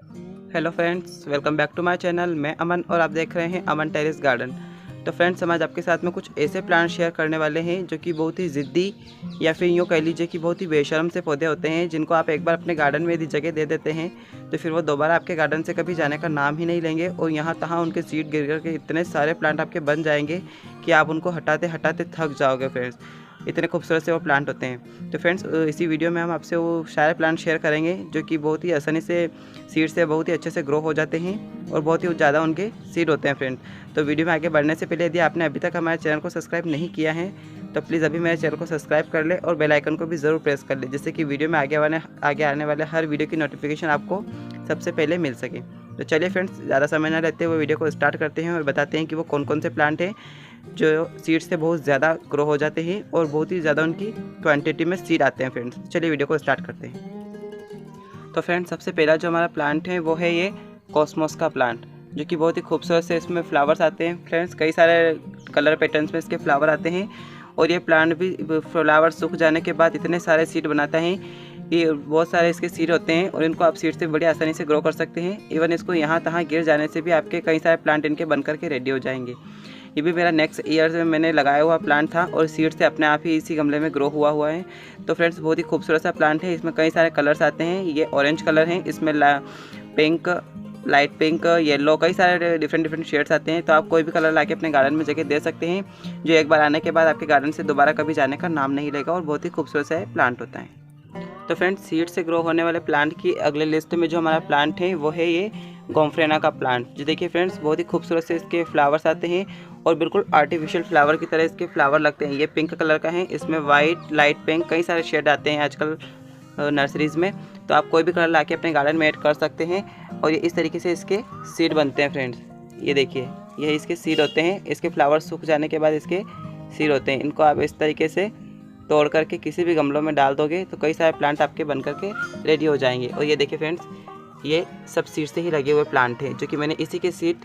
Hello friends, welcome back to my channel. मैं अमन और आप देख रहे हैं अमन टेरेस गार्डन। तो फ्रेंड्स, हम आज आपके साथ में कुछ ऐसे प्लांट शेयर करने वाले हैं जो कि बहुत ही ज़िद्दी या फिर यूँ कह लीजिए कि बहुत ही बेशर्म से पौधे होते हैं, जिनको आप एक बार अपने गार्डन में यदि जगह दे देते हैं तो फिर वो दोबारा आपके गार्डन से कभी जाने का नाम ही नहीं लेंगे और यहाँ तहाँ उनके सीड गिर गिर के इतने सारे प्लांट आपके बन जाएंगे कि आप उनको हटाते हटाते थक जाओगे फ्रेंड्स। इतने खूबसूरत से वो प्लांट होते हैं। तो फ्रेंड्स, इसी वीडियो में हम आपसे वो सारे प्लांट शेयर करेंगे जो कि बहुत ही आसानी से सीड से बहुत ही अच्छे से ग्रो हो जाते हैं और बहुत ही ज़्यादा उनके सीड होते हैं फ्रेंड। तो वीडियो में आगे बढ़ने से पहले यदि आपने अभी तक हमारे चैनल को सब्सक्राइब नहीं किया है तो प्लीज़ अभी मेरे चैनल को सब्सक्राइब कर ले और बेल आइकन को भी ज़रूर प्रेस कर ले, जिससे कि वीडियो में आगे आने वाले हर वीडियो की नोटिफिकेशन आपको सबसे पहले मिल सके। तो चलिए फ्रेंड्स, ज़्यादा समय ना लेते हुए वीडियो को स्टार्ट करते हैं और बताते हैं कि वो कौन कौन से प्लांट हैं जो सीड से बहुत ज़्यादा ग्रो हो जाते हैं और बहुत ही ज़्यादा उनकी क्वांटिटी में सीड आते हैं फ्रेंड्स। चलिए वीडियो को स्टार्ट करते हैं। तो फ्रेंड्स, सबसे पहला जो हमारा प्लांट है वो है ये कॉस्मोस का प्लांट, जो कि बहुत ही खूबसूरत से इसमें फ्लावर्स आते हैं फ्रेंड्स। कई सारे कलर पैटर्न्स में इसके फ्लावर आते हैं और ये प्लांट भी फ्लावर सूख जाने के बाद इतने सारे सीड बनाता है। ये बहुत सारे इसके सीड होते हैं और इनको आप सीड से बड़ी आसानी से ग्रो कर सकते हैं। इवन इसको यहाँ तहाँ गिर जाने से भी आपके कई सारे प्लांट इनके बन करके रेडी हो जाएंगे। ये भी मेरा नेक्स्ट ईयर में मैंने लगाया हुआ प्लांट था और सीड से अपने आप ही इसी गमले में ग्रो हुआ है। तो फ्रेंड्स, बहुत ही खूबसूरत सा प्लांट है। इसमें कई सारे कलर्स आते हैं। ये ऑरेंज कलर है, इसमें पिंक, लाइट पिंक, येलो, कई सारे डिफरेंट शेड्स आते हैं। तो आप कोई भी कलर लाके अपने गार्डन में जगह दे सकते हैं, जो एक बार आने के बाद आपके गार्डन से दोबारा कभी जाने का नाम नहीं लेगा और बहुत ही खूबसूरत सा प्लांट होता है। तो फ्रेंड्स, सीड से ग्रो होने वाले प्लांट की अगले लिस्ट में जो हमारा प्लांट है वो है ये गोम्फ्रेना का प्लांट। जो देखिए फ्रेंड्स, बहुत ही खूबसूरत से इसके फ्लावर्स आते हैं और बिल्कुल आर्टिफिशियल फ्लावर की तरह इसके फ्लावर लगते हैं। ये पिंक कलर का है, इसमें वाइट, लाइट पिंक, कई सारे शेड आते हैं आजकल नर्सरीज़ में। तो आप कोई भी कलर लाके अपने गार्डन में ऐड कर सकते हैं और ये इस तरीके से इसके सीड बनते हैं फ्रेंड्स। ये देखिए, ये इसके सीड होते हैं। इसके फ्लावर सूख जाने के बाद इसके सीड होते हैं। इनको आप इस तरीके से तोड़ करके किसी भी गमलों में डाल दोगे तो कई सारे प्लांट आपके बन करके रेडी हो जाएंगे। और ये देखिए फ्रेंड्स, ये सब सीड से ही लगे हुए प्लांट हैं, जो कि मैंने इसी के सीड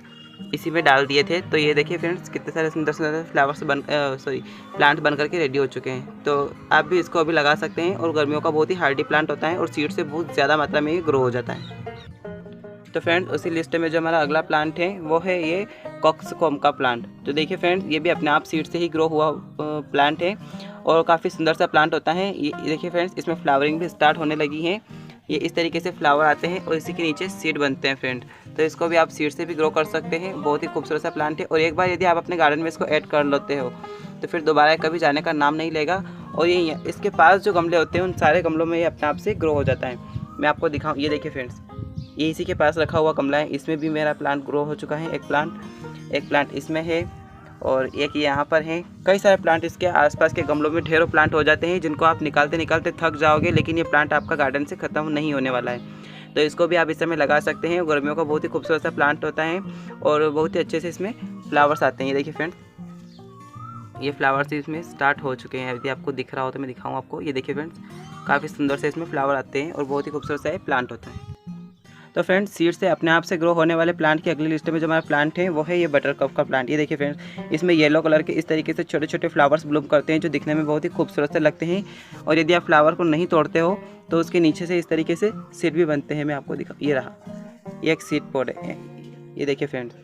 इसी में डाल दिए थे। तो ये देखिए फ्रेंड्स, कितने सारे सुंदर सुंदर फ्लावर्स प्लांट बन करके रेडी हो चुके हैं। तो आप भी इसको अभी लगा सकते हैं और गर्मियों का बहुत ही हार्डी प्लांट होता है और सीड से बहुत ज़्यादा मात्रा में ये ग्रो हो जाता है। तो फ्रेंड्स, उसी लिस्ट में जो हमारा अगला प्लांट है वो है ये कॉक्सकॉम का प्लांट। तो देखिए फ्रेंड्स, ये भी अपने आप सीड से ही ग्रो हुआ प्लांट है और काफ़ी सुंदर सा प्लांट होता है। ये देखिए फ्रेंड्स, इसमें फ्लावरिंग भी स्टार्ट होने लगी है। ये इस तरीके से फ्लावर आते हैं और इसी के नीचे सीड बनते हैं फ्रेंड। तो इसको भी आप सीड से भी ग्रो कर सकते हैं। बहुत ही खूबसूरत सा प्लांट है और एक बार यदि आप अपने गार्डन में इसको ऐड कर लेते हो तो फिर दोबारा कभी जाने का नाम नहीं लेगा। और ये इसके पास जो गमले होते हैं उन सारे गमलों में ये अपने आप से ग्रो हो जाता है। मैं आपको दिखाऊँ, ये देखिए फ्रेंड्स, ये इसी के पास रखा हुआ गमला है। इसमें भी मेरा प्लांट ग्रो हो चुका है। एक प्लांट इसमें है और एक यहाँ पर है। कई सारे प्लांट इसके आसपास के गमलों में ढेरों प्लांट हो जाते हैं, जिनको आप निकालते निकालते थक जाओगे, लेकिन ये प्लांट आपका गार्डन से ख़त्म नहीं होने वाला है। तो इसको भी आप इस समय लगा सकते हैं। गर्मियों का बहुत ही खूबसूरत सा प्लांट होता है और बहुत ही अच्छे से इसमें फ्लावर्स आते हैं। ये देखिए फ्रेंड्स, ये फ्लावर्स इसमें स्टार्ट हो चुके हैं। यदि आपको दिख रहा हो तो मैं दिखाऊँ आपको। ये देखिए फ्रेंड्स, काफ़ी सुंदर से इसमें फ्लावर आते हैं और बहुत ही खूबसूरत सा प्लांट होता है। तो फ्रेंड्स, सीड से अपने आप से ग्रो होने वाले प्लांट की अगली लिस्ट में जो हमारा प्लांट है वो है ये बटरकप का प्लांट। ये देखिए फ्रेंड्स, इसमें येलो कलर के इस तरीके से छोटे छोटे फ्लावर्स ब्लूम करते हैं, जो दिखने में बहुत ही खूबसूरत से लगते हैं। और यदि आप फ्लावर को नहीं तोड़ते हो तो उसके नीचे से इस तरीके से सीड भी बनते हैं। मैं आपको दिखा, ये रहा, ये एक सीड पॉट है। ये देखिए फ्रेंड्स,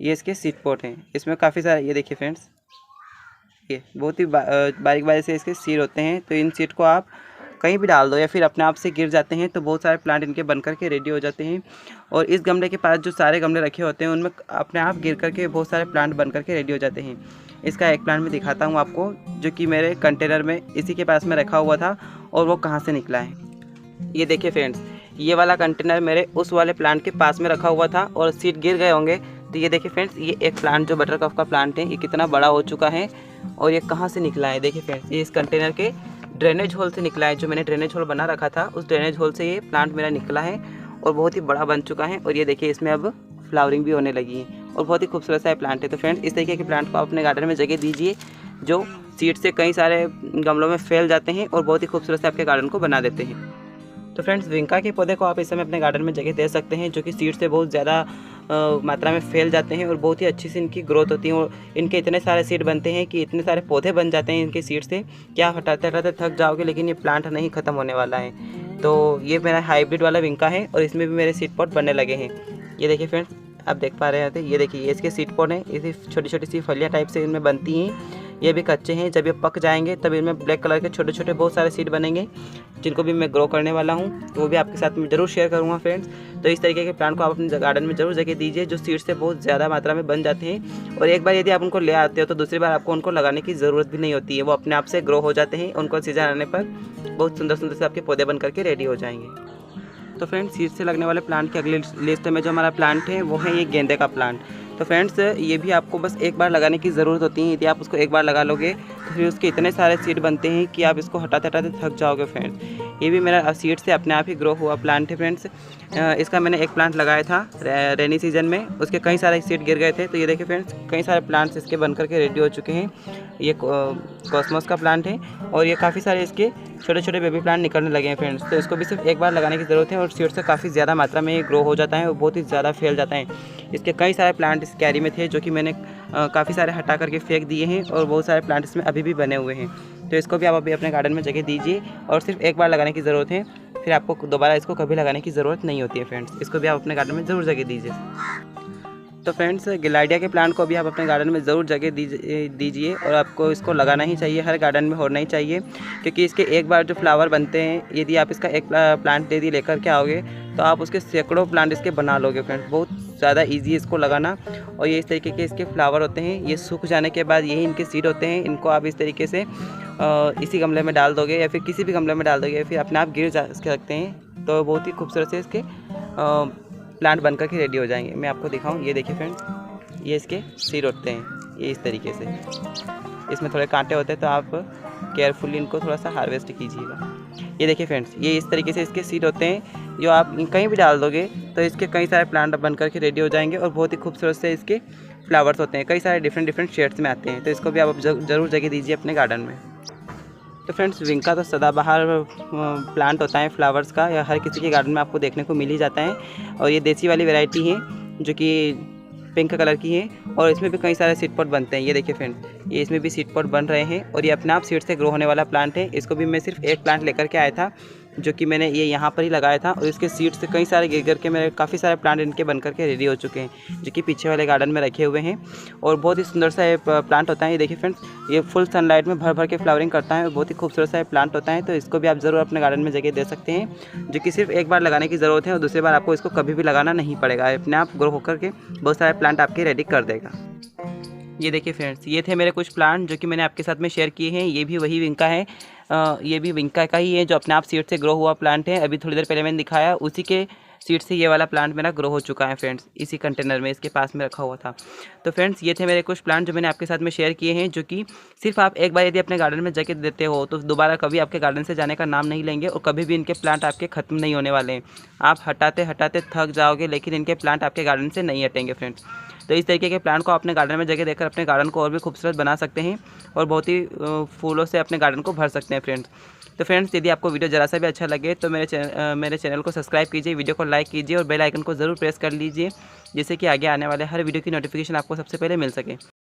ये इसके सीड पॉट हैं। इसमें काफ़ी सारे, ये देखिए फ्रेंड्स, ये बहुत ही बारीक बारीक से इसके सीड होते हैं। तो इन सीड को आप कहीं भी डाल दो या फिर अपने आप से गिर जाते हैं तो बहुत सारे प्लांट इनके बन करके रेडी हो जाते हैं। और इस गमले के पास जो सारे गमले रखे होते हैं उनमें अपने आप गिर करके बहुत सारे प्लांट बन करके रेडी हो जाते हैं। इसका एक प्लांट मैं दिखाता हूँ आपको, जो कि मेरे कंटेनर में इसी के पास में रखा हुआ था और वो कहाँ से निकला है। ये देखिए फ्रेंड्स, ये वाला कंटेनर मेरे उस वाले प्लांट के पास में रखा हुआ था और सीड गिर गए होंगे। तो ये देखिए फ्रेंड्स, ये एक प्लांट जो बटरकप का प्लांट है, ये कितना बड़ा हो चुका है और ये कहाँ से निकला है। देखिए फ्रेंड्स, ये इस कंटेनर के ड्रेनेज होल से निकला है। जो मैंने ड्रेनेज होल बना रखा था उस ड्रेनेज होल से ये प्लांट मेरा निकला है और बहुत ही बड़ा बन चुका है। और ये देखिए, इसमें अब फ्लावरिंग भी होने लगी है और बहुत ही खूबसूरत सा प्लांट है। तो फ्रेंड्स, इस तरीके के प्लांट को आप अपने गार्डन में जगह दीजिए, जो सीड से कई सारे गमलों में फैल जाते हैं और बहुत ही खूबसूरत से आपके गार्डन को बना देते हैं। तो फ्रेंड्स, विंका के पौधे को आप इस समय अपने गार्डन में जगह दे सकते हैं, जो कि सीड से बहुत ज़्यादा मात्रा में फैल जाते हैं और बहुत ही अच्छी से इनकी ग्रोथ होती है और इनके इतने सारे सीड बनते हैं कि इतने सारे पौधे बन जाते हैं इनके सीड से, क्या हटाते हटाते थक जाओगे, लेकिन ये प्लांट नहीं ख़त्म होने वाला है। तो ये मेरा हाइब्रिड वाला विंका है और इसमें भी मेरे सीड पॉट बनने लगे हैं। ये देखिए फ्रेंड्स, आप देख पा रहे हैं, ये देखिए ये इसके सीड पॉट हैं। इसी छोटी छोटी सी फलियाँ टाइप से इनमें बनती हैं। ये भी कच्चे हैं, जब ये पक जाएंगे तब इनमें ब्लैक कलर के छोटे छोटे बहुत सारे सीड बनेंगे, जिनको भी मैं ग्रो करने वाला हूँ, तो वो भी आपके साथ में ज़रूर शेयर करूँगा फ्रेंड्स। तो इस तरीके के प्लांट को आप अपने गार्डन में ज़रूर जगह दीजिए, जो सीड से बहुत ज़्यादा मात्रा में बन जाते हैं। और एक बार यदि आप उनको ले आते हो तो दूसरी बार आपको उनको लगाने की ज़रूरत भी नहीं होती है, वो अपने आप से ग्रो हो जाते हैं। उनको सीजन आने पर बहुत सुंदर सुंदर से आपके पौधे बन करके रेडी हो जाएंगे। तो फ्रेंड्स, सीड से लगने वाले प्लांट की अगली लिस्ट में जो हमारा प्लांट है वो है ये गेंदे का प्लांट। तो फ्रेंड्स, ये भी आपको बस एक बार लगाने की ज़रूरत होती है। यदि आप उसको एक बार लगा लोगे तो फिर उसके इतने सारे सीड बनते हैं कि आप इसको हटाते हटाते थक जाओगे फ्रेंड्स। ये भी मेरा सीड से अपने आप ही ग्रो हुआ प्लांट है फ्रेंड्स। इसका मैंने एक प्लांट लगाया था रेनी सीजन में, उसके कई सारे सीड गिर गए थे। तो ये देखिए फ्रेंड्स, कई सारे प्लांट्स इसके बन करके रेडी हो चुके हैं। ये कॉस्मोस का प्लांट है और ये काफ़ी सारे इसके छोटे छोटे बेबी प्लांट निकलने लगे हैं फ्रेंड्स। तो इसको भी सिर्फ एक बार लगाने की ज़रूरत है और सीड से काफ़ी ज़्यादा मात्रा में ये ग्रो हो जाता है और बहुत ही ज़्यादा फैल जाता है। इसके कई सारे प्लांट इस कैरी में थे जो कि मैंने काफ़ी सारे हटा करके फेंक दिए हैं और बहुत सारे प्लांट इसमें अभी भी बने हुए हैं। तो इसको भी आप अभी अपने गार्डन में जगह दीजिए और सिर्फ एक बार लगाने की ज़रूरत है, फिर आपको दोबारा इसको कभी लगाने की ज़रूरत नहीं होती है फ्रेंड्स। इसको भी आप अपने गार्डन में ज़रूर जगह दीजिए। तो फ्रेंड्स, गिलाइडिया के प्लांट को भी आप अपने गार्डन में ज़रूर जगह दीजिए और आपको इसको लगाना ही चाहिए, हर गार्डन में होना ही चाहिए, क्योंकि इसके एक बार जो फ्लावर बनते हैं, यदि आप इसका एक प्लांट यदि लेकर के आओगे तो आप उसके सैकड़ों प्लांट इसके बना लोगे फ्रेंड्स। बहुत ज़्यादा ईजी है इसको लगाना। और ये इस तरीके के इसके फ्लावर होते हैं, ये सूख जाने के बाद यही इनके सीड होते हैं। इनको आप इस तरीके से इसी गमले में डाल दोगे या फिर किसी भी गमले में डाल दोगे, फिर अपने आप गिर जा सकते हैं। तो बहुत ही खूबसूरत से इसके प्लांट बनकर के रेडी हो जाएंगे। मैं आपको दिखाऊं, ये देखिए फ्रेंड्स, ये इसके सीड होते हैं, ये इस तरीके से। इसमें थोड़े कांटे होते हैं तो आप केयरफुली इनको थोड़ा सा हार्वेस्ट कीजिएगा। ये देखिए फ्रेंड्स, ये इस तरीके से इसके सीड होते हैं, जो आप कहीं भी डाल दोगे तो इसके कई सारे प्लांट बन करके रेडी हो जाएंगे और बहुत ही खूबसूरत से इसके फ्लावर्स होते हैं, कई सारे डिफरेंट शेड्स में आते हैं। तो इसको भी आप ज़रूर जगह दीजिए अपने गार्डन में। तो फ्रेंड्स, विंका तो सदाबहार प्लांट होता है फ्लावर्स का, या हर किसी के गार्डन में आपको देखने को मिल ही जाता है। और ये देसी वाली वैरायटी है जो कि पिंक कलर की है और इसमें भी कई सारे सीड पॉट बनते हैं। ये देखिए फ्रेंड्स, ये इसमें भी सीड पॉट बन रहे हैं और ये अपने आप सीड से ग्रो होने वाला प्लांट है। इसको भी मैं सिर्फ एक प्लांट लेकर के आया था जो कि मैंने ये यहाँ पर ही लगाया था और इसके सीड से कई सारे गिर के मेरे काफ़ी सारे प्लांट इनके बन करके रेडी हो चुके हैं, जो कि पीछे वाले गार्डन में रखे हुए हैं। और बहुत ही सुंदर सा ये प्लांट होता है। ये देखिए फ्रेंड्स, ये फुल सनलाइट में भर भर के फ्लावरिंग करता है और बहुत ही खूबसूरत सा प्लांट होता है। तो इसको भी आप ज़रूर अपने गार्डन में जगह दे सकते हैं, जो कि सिर्फ एक बार लगाने की ज़रूरत है और दूसरी बार आपको इसको कभी भी लगाना नहीं पड़ेगा। अपने आप ग्रो होकर के बहुत सारे प्लांट आपके रेडी कर देगा। ये देखिए फ्रेंड्स, ये थे मेरे कुछ प्लांट जो कि मैंने आपके साथ में शेयर किए हैं। ये भी वही विंका है, ये भी विंका का ही है जो अपने आप सीड से ग्रो हुआ प्लांट है। अभी थोड़ी देर पहले मैंने दिखाया, उसी के सीड से ये वाला प्लांट मेरा ग्रो हो चुका है फ्रेंड्स, इसी कंटेनर में इसके पास में रखा हुआ था। तो फ्रेंड्स, ये थे मेरे कुछ प्लांट जो मैंने आपके साथ में शेयर किए हैं, जो कि सिर्फ आप एक बार यदि अपने गार्डन में जगह देते हो तो दोबारा कभी आपके गार्डन से जाने का नाम नहीं लेंगे और कभी भी इनके प्लांट आपके ख़त्म नहीं होने वाले हैं। आप हटाते हटाते थक जाओगे, लेकिन इनके प्लांट आपके गार्डन से नहीं हटेंगे फ्रेंड्स। तो इस तरीके के प्लांट को अपने गार्डन में जगह देकर अपने गार्डन को और भी खूबसूरत बना सकते हैं और बहुत ही फूलों से अपने गार्डन को भर सकते हैं फ्रेंड्स। तो फ्रेंड्स, यदि आपको वीडियो ज़रा सा भी अच्छा लगे तो मेरे चैनल को सब्सक्राइब कीजिए, वीडियो को लाइक कीजिए और बेल आइकन को ज़रूर प्रेस कर लीजिए, जिससे कि आगे आने वाले हर वीडियो की नोटिफिकेशन आपको सबसे पहले मिल सके।